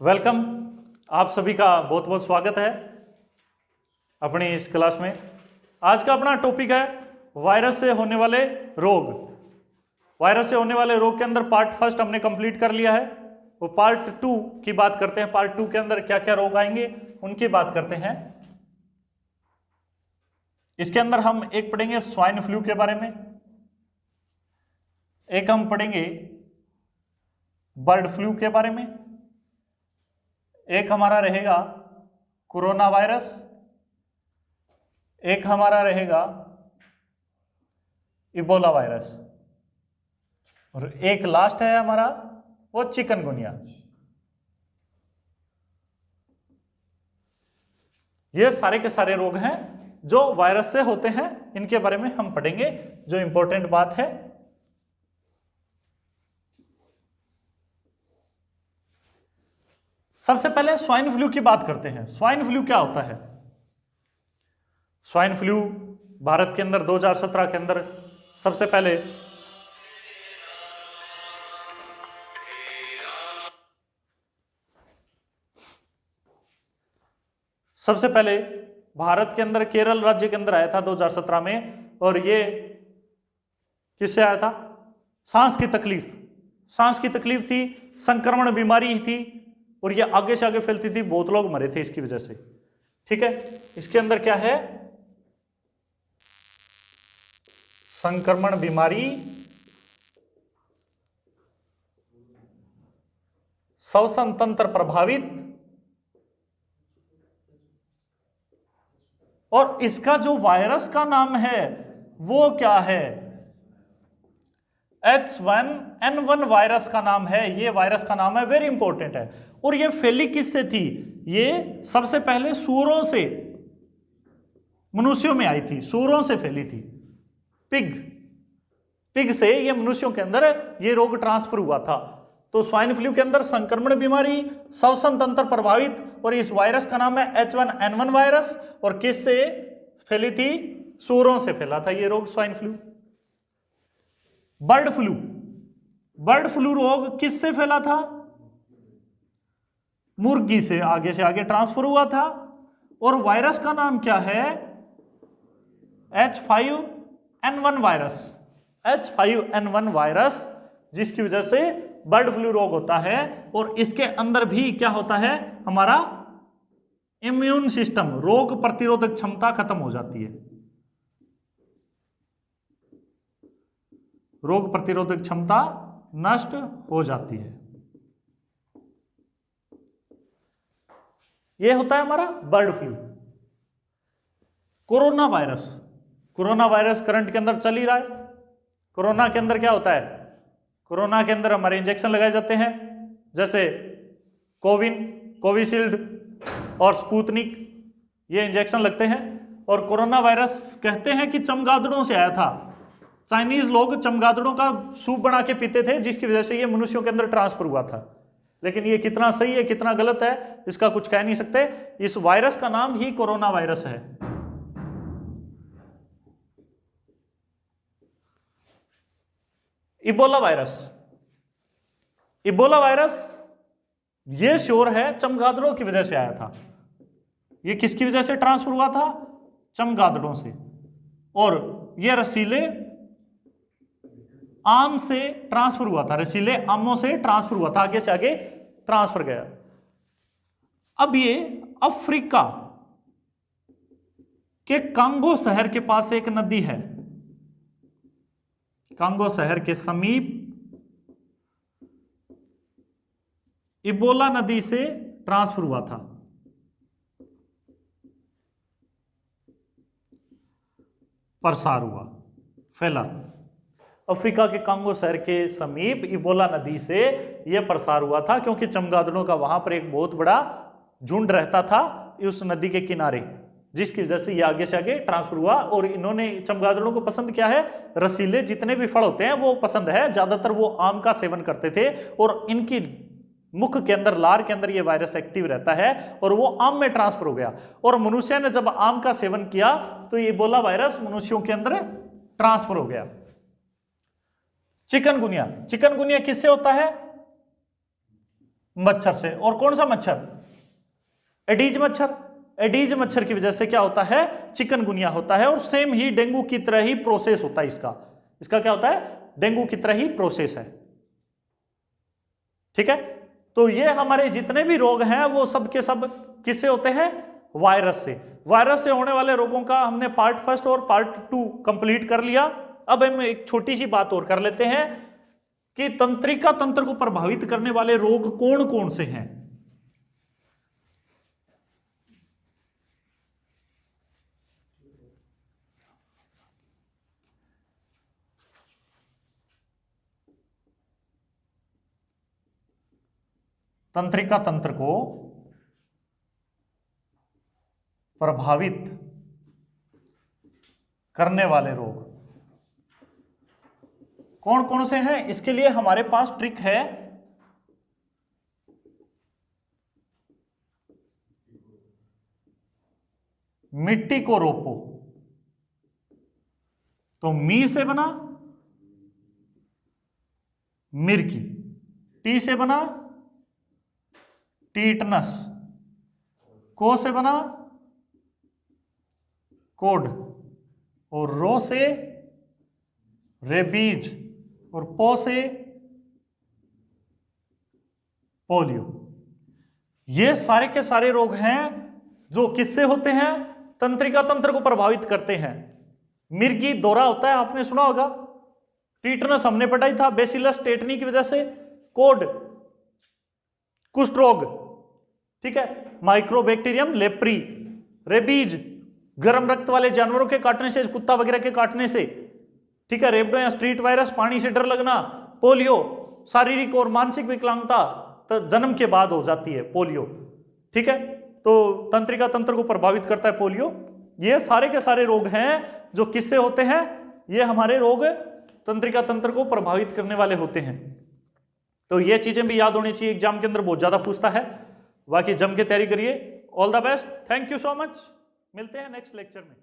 Welcome. आप सभी का बहुत बहुत स्वागत है अपनी इस क्लास में। आज का अपना टॉपिक है वायरस से होने वाले रोग। वायरस से होने वाले रोग के अंदर पार्ट फर्स्ट हमने कंप्लीट कर लिया है। वो पार्ट टू की बात करते हैं। पार्ट टू के अंदर क्या क्या रोग आएंगे उनकी बात करते हैं। इसके अंदर हम एक पढ़ेंगे स्वाइन फ्लू के बारे में, एक हम पढ़ेंगे बर्ड फ्लू के बारे में, एक हमारा रहेगा कोरोना वायरस, एक हमारा रहेगा इबोला वायरस, और एक लास्ट है हमारा वो चिकनगुनिया। ये सारे के सारे रोग हैं जो वायरस से होते हैं, इनके बारे में हम पढ़ेंगे। जो इंपॉर्टेंट बात है, सबसे पहले स्वाइन फ्लू की बात करते हैं। स्वाइन फ्लू क्या होता है? स्वाइन फ्लू भारत के अंदर 2017 के अंदर सबसे पहले भारत के अंदर केरल राज्य के अंदर आया था 2017 में। और ये किससे आया था? सांस की तकलीफ थी, संक्रमण बीमारी थी, और ये आगे से आगे फैलती थी। बहुत लोग मरे थे इसकी वजह से। ठीक है, इसके अंदर क्या है? संक्रमण बीमारी, श्वसन तंत्र प्रभावित, और इसका जो वायरस का नाम है वो क्या है? H1N1 वायरस का नाम है। ये वायरस का नाम है, वेरी इंपॉर्टेंट है। और ये फैली किससे थी? ये सबसे पहले सूअरों से मनुष्यों में आई थी, सूअरों से फैली थी। पिग से ये मनुष्यों के अंदर ये रोग ट्रांसफर हुआ था। तो स्वाइन फ्लू के अंदर संक्रमण बीमारी, श्वसन तंत्र प्रभावित, और इस वायरस का नाम है H1N1 वायरस। और किससे फैली थी? सूअरों से फैला था ये रोग, स्वाइन फ्लू। बर्ड फ्लू रोग किससे फैला था? मुर्गी से आगे ट्रांसफर हुआ था। और वायरस का नाम क्या है? H5N1 virus. H5N1 वायरस, जिसकी वजह से बर्ड फ्लू रोग होता है। और इसके अंदर भी क्या होता है? हमारा इम्यून सिस्टम, रोग प्रतिरोधक क्षमता खत्म हो जाती है। रोग प्रतिरोधक क्षमता नष्ट हो जाती है। यह होता है हमारा bird flu. Corona virus current के अंदर चल ही रहा है। कोरोना के अंदर क्या होता है? कोरोना के अंदर हमारे इंजेक्शन लगाए जाते हैं, जैसे कोविशील्ड और स्पुतनिक, ये इंजेक्शन लगते हैं। और कोरोना वायरस कहते हैं कि चमगादड़ों से आया था। चाइनीज लोग चमगादड़ों का सूप बना के पीते थे, जिसकी वजह से ये मनुष्यों के अंदर ट्रांसफर हुआ था। लेकिन ये कितना सही है कितना गलत है इसका कुछ कह नहीं सकते। इस वायरस का नाम ही कोरोना वायरस है। इबोला वायरस ये श्योर है चमगादड़ों की वजह से आया था। ये किसकी वजह से ट्रांसफर हुआ था? चमगादड़ों से। और ये रसीले आम से ट्रांसफर हुआ था, रसीले आमों से ट्रांसफर हुआ था, आगे से आगे ट्रांसफर गया। अब ये अफ्रीका के कांगो शहर के पास एक नदी है, कांगो शहर के समीप इबोला नदी से ट्रांसफर हुआ था। प्रसार हुआ, फैला। अफ्रीका के कांगो शहर के समीप इबोला नदी से यह प्रसार हुआ था, क्योंकि चमगादड़ों का वहां पर एक बहुत बड़ा झुंड रहता था उस नदी के किनारे, जिसकी वजह से यह आगे से आगे ट्रांसफर हुआ। और इन्होंने, चमगादड़ों को पसंद क्या है? रसीले जितने भी फल होते हैं वो पसंद है। ज्यादातर वो आम का सेवन करते थे, और इनकी मुख के अंदर, लार के अंदर ये वायरस एक्टिव रहता है, और वो आम में ट्रांसफर हो गया। और मनुष्य ने जब आम का सेवन किया तो ये इबोला वायरस मनुष्यों के अंदर ट्रांसफर हो गया। चिकनगुनिया किससे होता है? मच्छर से। और कौन सा मच्छर? एडीज मच्छर। एडीज मच्छर की वजह से क्या होता है? चिकनगुनिया होता है। और सेम ही डेंगू की तरह ही प्रोसेस होता है इसका क्या होता है? डेंगू की तरह ही प्रोसेस है। ठीक है, तो ये हमारे जितने भी रोग हैं वो सब के सब किससे होते हैं? वायरस से। वायरस से होने वाले रोगों का हमने पार्ट फर्स्ट और पार्ट 2 कंप्लीट कर लिया। अब हम एक छोटी सी बात और कर लेते हैं कि तंत्रिका तंत्र को प्रभावित करने वाले रोग कौन कौन से हैं। तंत्रिका तंत्र को प्रभावित करने वाले रोग कौन कौन से हैं? इसके लिए हमारे पास ट्रिक है। मिट्टी को रोपो, तो मी से बना मिर्गी, टी से बना टीटनस, को से बना कोड, और रो से रेबीज, और पो से पोलियो। ये सारे के सारे रोग हैं जो किससे होते हैं? तंत्रिका तंत्र को प्रभावित करते हैं। मिर्गी दौरा होता है, आपने सुना होगा। टीटनस हमने पढ़ाई था, बेसिलस टेटनी की वजह से। कोड कुष्ठ रोग, ठीक है, माइक्रोबैक्टीरियम लेप्री। रेबीज गर्म रक्त वाले जानवरों के काटने से, कुत्ता वगैरह के काटने से, ठीक है। रेबडो या स्ट्रीट वायरस, पानी से डर लगना। पोलियो शारीरिक और मानसिक विकलांगता तो जन्म के बाद हो जाती है पोलियो, ठीक है। तो तंत्रिका तंत्र को प्रभावित करता है पोलियो। ये सारे के सारे रोग हैं जो किससे होते हैं? ये हमारे रोग तंत्रिका तंत्र को प्रभावित करने वाले होते हैं। तो ये चीजें भी याद होनी चाहिए, एग्जाम के अंदर बहुत ज्यादा पूछता है। बाकी जम के तैयारी करिए। All the best, thank you so much. मिलते हैं नेक्स्ट लेक्चर में।